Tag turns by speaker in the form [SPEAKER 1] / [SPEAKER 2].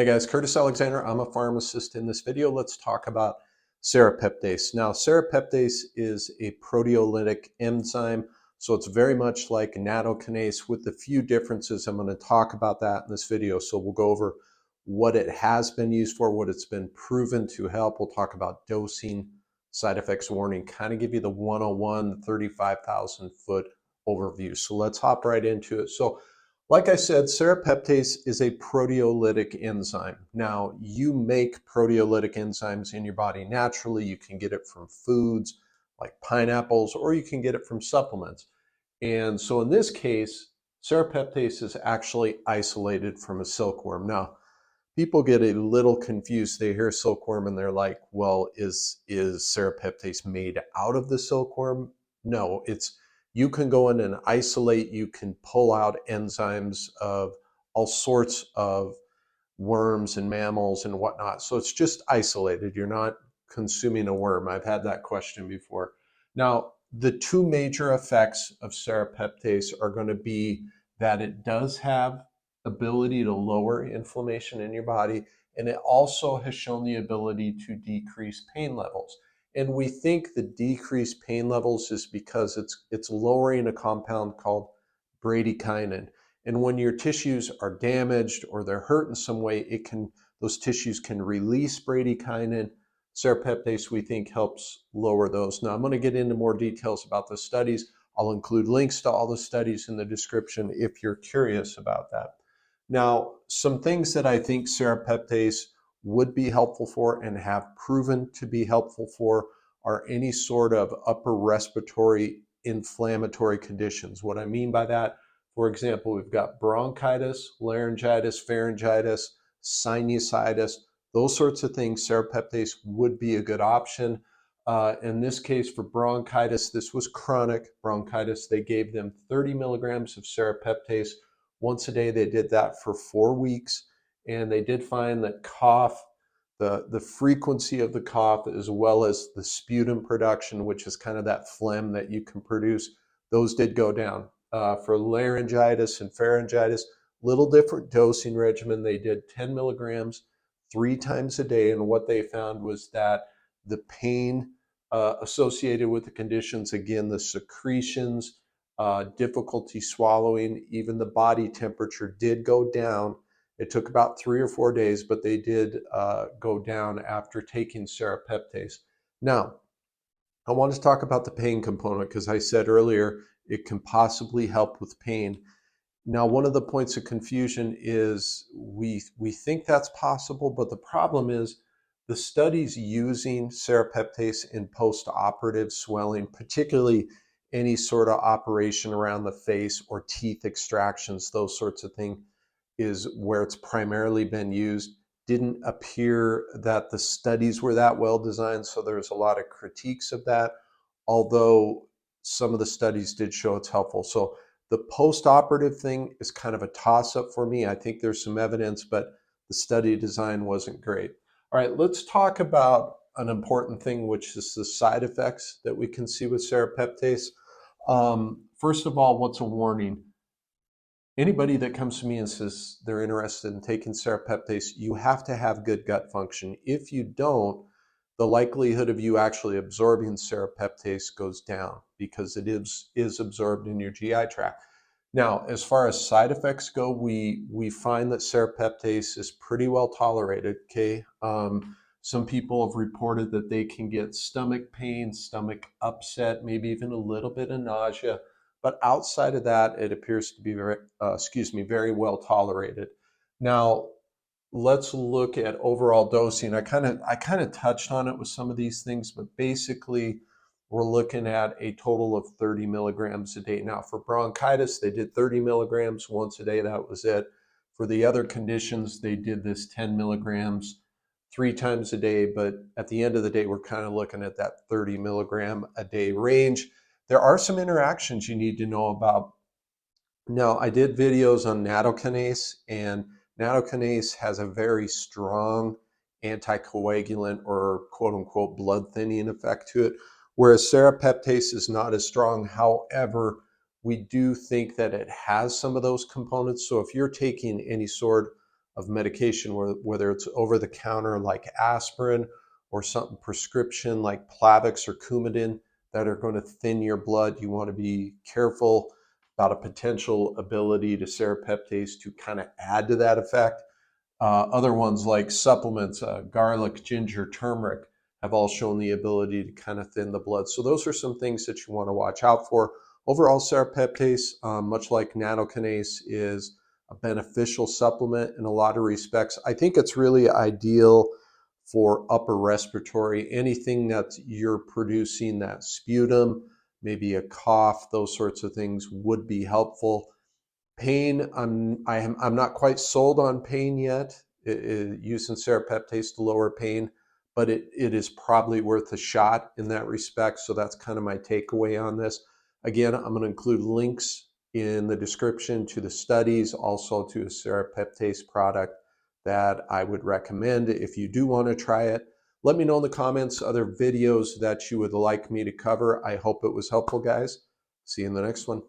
[SPEAKER 1] Hey guys, Curtis Alexander. I'm a pharmacist. In this video, let's talk about serrapeptase. Now, serrapeptase is a proteolytic enzyme, so it's very much like nattokinase with a few differences. I'm going to talk about that in this video. So we'll go over what it has been used for, what it's been proven to help. We'll talk about dosing, side effects warning, kind of give you the 101, 35,000 foot overview. So let's hop right into it. So like I said, serrapeptase is a proteolytic enzyme. Now, you make proteolytic enzymes in your body naturally. You can get it from foods like pineapples, or you can get it from supplements. And so in this case, serrapeptase is actually isolated from a silkworm. Now, people get a little confused. They hear silkworm and they're like, well, is serrapeptase made out of the silkworm? No, you can go in and isolate, you can pull out enzymes of all sorts of worms and mammals and whatnot. So it's just isolated. You're not consuming a worm. I've had that question before. Now, the two major effects of serrapeptase are going to be that it does have ability to lower inflammation in your body, and it also has shown the ability to decrease pain levels. And we think the decreased pain levels is because it's lowering a compound called bradykinin. And when your tissues are damaged or they're hurt in some way, those tissues can release bradykinin. Serrapeptase, we think, helps lower those. Now, I'm going to get into more details about the studies. I'll include links to all the studies in the description if you're curious about that. Now, some things that I think serrapeptase would be helpful for and have proven to be helpful for are any sort of upper respiratory inflammatory conditions. What I mean by that, for example, we've got bronchitis, laryngitis, pharyngitis, sinusitis, those sorts of things. Serrapeptase would be a good option. In this case, for bronchitis, this was chronic bronchitis. They gave them 30 milligrams of serrapeptase once a day. They did that for 4 weeks, and they did find that cough, the frequency of the cough, as well as the sputum production, which is kind of that phlegm that you can produce, those did go down. For laryngitis and pharyngitis, little different dosing regimen. They did 10 milligrams 3 times a day, and what they found was that the pain associated with the conditions, again, the secretions, difficulty swallowing, even the body temperature did go down. It took about 3 or 4 days, but they did go down after taking serrapeptase. Now, I want to talk about the pain component because I said earlier it can possibly help with pain. Now, one of the points of confusion is we think that's possible, but the problem is the studies using serrapeptase in post-operative swelling, particularly any sort of operation around the face or teeth extractions, those sorts of things, is where it's primarily been used. Didn't appear that the studies were that well designed, so there's a lot of critiques of that, although some of the studies did show it's helpful. So the post-operative thing is kind of a toss-up for me. I think there's some evidence, but the study design wasn't great. All right, let's talk about an important thing, which is the side effects that we can see with serrapeptase. First of all, what's a warning? Anybody that comes to me and says they're interested in taking serrapeptase, you have to have good gut function. If you don't, the likelihood of you actually absorbing serrapeptase goes down because it is absorbed in your GI tract. Now, as far as side effects go, we find that serrapeptase is pretty well tolerated, okay? Some people have reported that they can get stomach pain, stomach upset, maybe even a little bit of nausea. But outside of that, it appears to be very well tolerated. Now, let's look at overall dosing. I kind of touched on it with some of these things, but basically we're looking at a total of 30 milligrams a day. Now, for bronchitis, they did 30 milligrams once a day. That was it. For the other conditions, they did this 10 milligrams 3 times a day. But at the end of the day, we're kind of looking at that 30 milligram a day range. There are some interactions you need to know about. Now, I did videos on nattokinase, and nattokinase has a very strong anticoagulant or quote unquote blood thinning effect to it, whereas serrapeptase is not as strong. However, we do think that it has some of those components. So if you're taking any sort of medication, whether it's over the counter like aspirin or something prescription like Plavix or Coumadin that are going to thin your blood. You want to be careful about a potential ability to serrapeptase to kind of add to that effect. Other ones like supplements, garlic, ginger, turmeric, have all shown the ability to kind of thin the blood. So those are some things that you want to watch out for. Overall, serrapeptase, much like nattokinase, is a beneficial supplement in a lot of respects. I think it's really ideal for upper respiratory, anything that you're producing, that sputum, maybe a cough, those sorts of things would be helpful. Pain, I'm not quite sold on pain yet, using serrapeptase to lower pain, but it is probably worth a shot in that respect. So that's kind of my takeaway on this. Again, I'm going to include links in the description to the studies, also to a serrapeptase product that I would recommend if you do want to try it. Let me know in the comments other videos that you would like me to cover. I hope it was helpful, guys. See you in the next one.